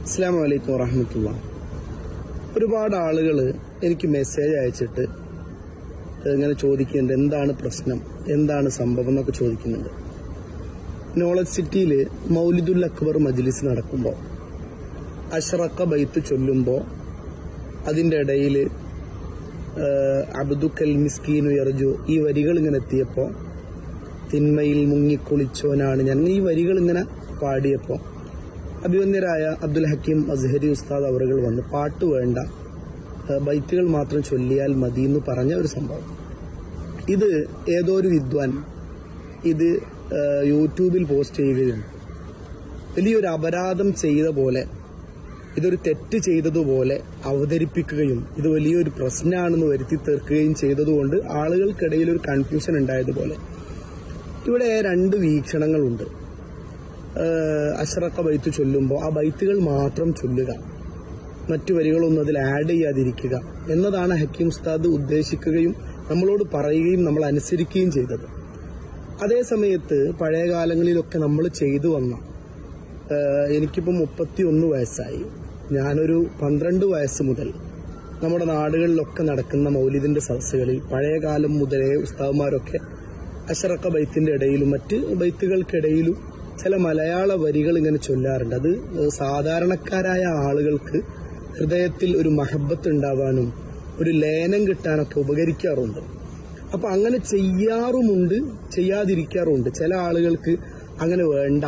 അസ്സലാമു അലൈക്കും വറഹ്മത്തുള്ളാഹി. ഒരുപാട് ആളുകൾ എനിക്ക് മെസ്സേജ് അയച്ചിട്ട് ഇങ്ങനെ ചോദിക്കുന്നുണ്ട്, എന്താണ് പ്രശ്നം, എന്താണ് സംഭവം എന്നൊക്കെ ചോദിക്കുന്നുണ്ട്. നോളജ് സിറ്റിയിൽ മൗലിദുൽ അക്ബർ മജ്ലിസ് നടക്കുമ്പോൾ അഷ്റഖ ബൈത്ത് ചൊല്ലുമ്പോൾ അതിന്റെ ഇടയിൽ അബ്ദുക്കൽ മിസ്കീനു യർജു ഈ വരികൾ ഇങ്ങനെ എത്തിയപ്പോൾ, തിന്മയിൽ മുങ്ങിക്കുളിച്ചോനാണ് ഞാൻ, ഈ വരികൾ ഇങ്ങനെ പാടിയപ്പോൾ അഭിവന്യരായ അബ്ദുൽ ഹക്കീം അസ്ഹരി ഉസ്താദ് അവറുകൾ വന്ന് പാട്ട് വേണ്ട, ബൈത്തുകൾ മാത്രം ചൊല്ലിയാൽ മതി എന്ന് പറഞ്ഞ ഒരു സംഭവം. ഇത് ഏതോ ഒരു വിദ്വാൻ ഇത് യൂട്യൂബിൽ പോസ്റ്റ് ചെയ്യുകയും വലിയൊരു അപരാധം ചെയ്ത പോലെ, ഇതൊരു തെറ്റ് ചെയ്തതുപോലെ അവതരിപ്പിക്കുകയും ഇത് വലിയൊരു പ്രശ്നമാണെന്ന് വരുത്തി തീർക്കുകയും ചെയ്തതുകൊണ്ട് ആളുകൾക്കിടയിൽ ഒരു കൺഫ്യൂഷൻ ഉണ്ടായതുപോലെ. ഇവിടെ രണ്ട് വീക്ഷണങ്ങളുണ്ട്. അഷ്റഖ ബൈത്ത് ചൊല്ലുമ്പോൾ ആ ബൈത്തുകൾ മാത്രം ചൊല്ലുക, മറ്റു വരികളൊന്നും അതിൽ ആഡ് ചെയ്യാതിരിക്കുക എന്നതാണ് ഹക്കീം ഉസ്താദ് ഉദ്ദേശിക്കുകയും നമ്മളോട് പറയുകയും നമ്മൾ അനുസരിക്കുകയും ചെയ്തത്. അതേ സമയത്ത് പഴയ കാലങ്ങളിലൊക്കെ നമ്മൾ ചെയ്തു വന്ന, എനിക്കിപ്പോൾ 31 വയസ്സായി, ഞാനൊരു 12 വയസ്സ് മുതൽ നമ്മുടെ നാടുകളിലൊക്കെ നടക്കുന്ന മൗലിദിന്റെ സദസ്സുകളിൽ പഴയ കാലം മുതലേ ഉസ്താദ്മാരൊക്കെ അഷ്റഖ ബൈത്തിന്റെ ഇടയിലും മറ്റ് ബൈത്തുകൾക്കിടയിലും ചില മലയാള വരികൾ ഇങ്ങനെ ചൊല്ലാറുണ്ട്. അത് സാധാരണക്കാരായ ആളുകൾക്ക് ഹൃദയത്തിൽ ഒരു മഹബത്ത് ഉണ്ടാവാനും ഒരു ലയനം കിട്ടാനൊക്കെ ഉപകരിക്കാറുണ്ട്. അപ്പൊ അങ്ങനെ ചെയ്യാറുമുണ്ട്, ചെയ്യാതിരിക്കാറുമുണ്ട്. ചില ആളുകൾക്ക് അങ്ങനെ വേണ്ട,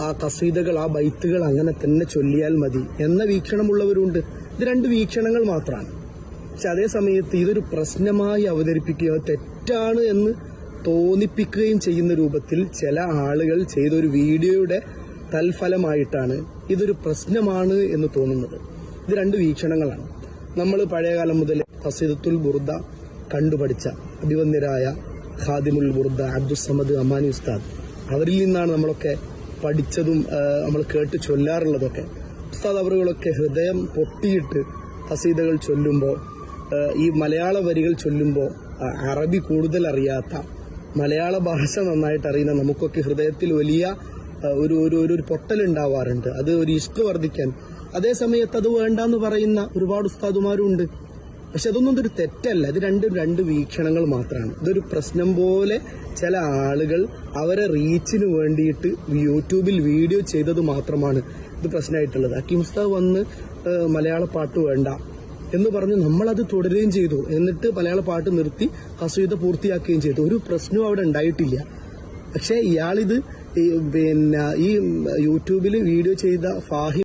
ആ കസീദകൾ, ആ ബൈത്തുകൾ അങ്ങനെ തന്നെ ചൊല്ലിയാൽ മതി എന്ന വീക്ഷണമുള്ളവരുണ്ട്. ഇത് രണ്ട് വീക്ഷണങ്ങൾ മാത്രമാണ്. പക്ഷെ അതേ സമയത്ത് ഇതൊരു പ്രശ്നമായി അവതരിപ്പിക്കുകയോ തെറ്റാണ് എന്ന് തോന്നിപ്പിക്കുകയും ചെയ്യുന്ന രൂപത്തിൽ ചില ആളുകൾ ചെയ്തൊരു വീഡിയോയുടെ തൽഫലമായിട്ടാണ് ഇതൊരു പ്രശ്നമാണ് എന്ന് തോന്നുന്നത്. ഇത് രണ്ട് വീക്ഷണങ്ങളാണ്. നമ്മൾ പഴയകാലം മുതൽ ഖസീദത്തുൽ ബുർദ കണ്ടുപഠിച്ച അഭിവന്യരായ ഖാദിമുൽ ബുർദ അബ്ദുസ്സമദ് അമാനി ഉസ്താദ്, അവരിൽ നിന്നാണ് നമ്മളൊക്കെ പഠിച്ചതും നമ്മൾ കേട്ട് ചൊല്ലാറുള്ളതൊക്കെ. ഉസ്താദ് അവറുകളൊക്കെ ഹൃദയം പൊട്ടിയിട്ട് ഖസീദകൾ ചൊല്ലുമ്പോൾ, ഈ മലയാള വരികൾ ചൊല്ലുമ്പോൾ അറബി കൂടുതൽ അറിയാത്ത, മലയാള ഭാഷ നന്നായിട്ട് അറിയുന്ന നമുക്കൊക്കെ ഹൃദയത്തിൽ വലിയ ഒരു പൊട്ടലുണ്ടാവാറുണ്ട്. അത് ഒരു ഇഷ്ക് വർദ്ധിക്കാൻ. അതേ സമയത്ത് അത് വേണ്ടെന്ന് പറയുന്ന ഒരുപാട് ഉസ്താദുമാരും ഉണ്ട്. പക്ഷെ അതൊന്നും ഒരു തെറ്റല്ല. ഇത് രണ്ട് വീക്ഷണങ്ങൾ മാത്രമാണ്. ഇതൊരു പ്രശ്നം പോലെ ചില ആളുകൾ അവരെ റീച്ചിന് വേണ്ടിയിട്ട് യൂട്യൂബിൽ വീഡിയോ ചെയ്തത് മാത്രമാണ് ഇത് പ്രശ്നമായിട്ടുള്ളത്. ഹക്കീം ഉസ്താദ് വന്ന് മലയാള പാട്ട് വേണ്ട എന്ന് പറഞ്ഞ് നമ്മളത് തുടരുകയും ചെയ്തു. എന്നിട്ട് മലയാള പാട്ട് നിർത്തി ഖസീദ പൂർത്തിയാക്കുകയും ചെയ്തു. ഒരു പ്രശ്നവും അവിടെ ഉണ്ടായിട്ടില്ല. പക്ഷെ ഇയാളിത് ഈ യൂട്യൂബിൽ വീഡിയോ ചെയ്ത ഫാഹിം